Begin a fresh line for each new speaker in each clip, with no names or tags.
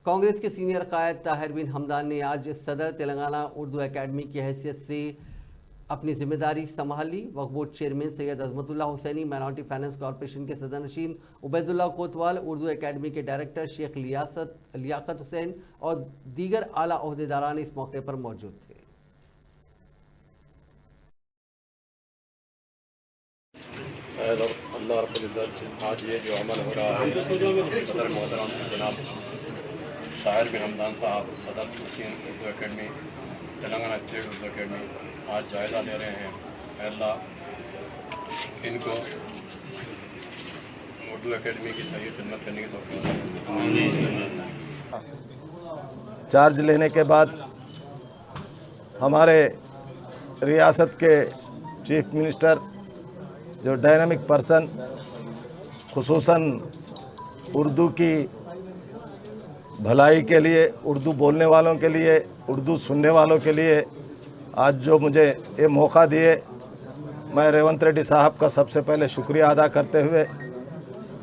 कांग्रेस के सीनियर कायद ताहिर बिन हमदान ने आज सदर तेलंगाना उर्दू एकेडमी की हैसियत से अपनी जिम्मेदारी संभाली। Waqf board chairman Syed Azmatullah Hussaini, minority finance corporation के सदरनशीन उबैदुल्लाह कोतवाल, उर्दू एकेडमी के डायरेक्टर शेख लियाकत हुसैन और दीगर आला ओहदेदारान इस मौके पर मौजूद थे।
अल्लाह रब्बुल इज्जत आज ये जो अमल हो रहा है सदर मोहतरम जनाब ताहिर बिन हमदान साहब सदर Urdu academy Telangana state Urdu academy आज जायज़ा ले रहे हैं। अल्लाह इनको उर्दू एकेडमी की सही खिदमत करने की तौफीक।
चार्ज लेने के बाद हमारे रियासत के चीफ मिनिस्टर जो डायनामिक पर्सन खुसूसन उर्दू की भलाई के लिए, उर्दू बोलने वालों के लिए, उर्दू सुनने वालों के लिए आज जो मुझे ये मौका दिए, मैं रेवंत रेड्डी साहब का सबसे पहले शुक्रिया अदा करते हुए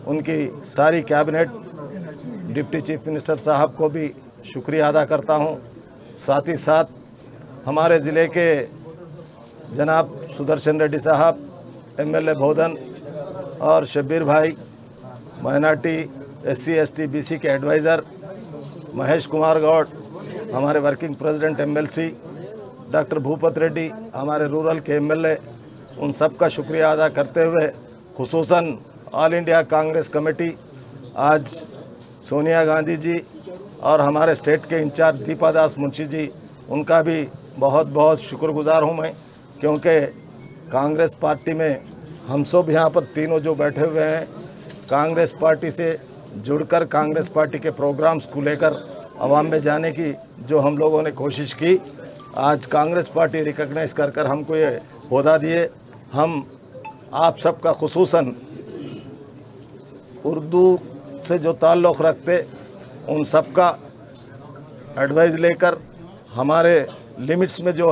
उनकी सारी कैबिनेट, डिप्टी चीफ मिनिस्टर साहब को भी शुक्रिया अदा करता हूँ। साथ ही साथ हमारे ज़िले के जनाब सुदर्शन रेड्डी साहब, एमएलए भोदन और शब्बीर भाई, माइनॉरिटी SC ST BC के एडवाइज़र महेश कुमार गौड़, हमारे working president MLC doctor Bhupat Reddy, हमारे रूरल के MLA, उन सब का शुक्रिया अदा करते हुए खुसूसन ऑल इंडिया कांग्रेस कमेटी, आज सोनिया गांधी जी और हमारे स्टेट के इंचार्ज दीपा दास मुंशी जी, उनका भी बहुत बहुत शुक्रगुजार हूँ मैं, क्योंकि कांग्रेस पार्टी में हम सब यहाँ पर तीनों जो बैठे हुए हैं, कांग्रेस पार्टी से जुड़कर कांग्रेस पार्टी के प्रोग्राम्स को लेकर अवाम में जाने की जो हम लोगों ने कोशिश की, आज कांग्रेस पार्टी रिकॉग्नाइज कर हमको ये ओहदा दिए। हम आप सबका खुसूसन उर्दू से जो ताल्लुक़ रखते उन सब का एडवाइस लेकर हमारे लिमिट्स में जो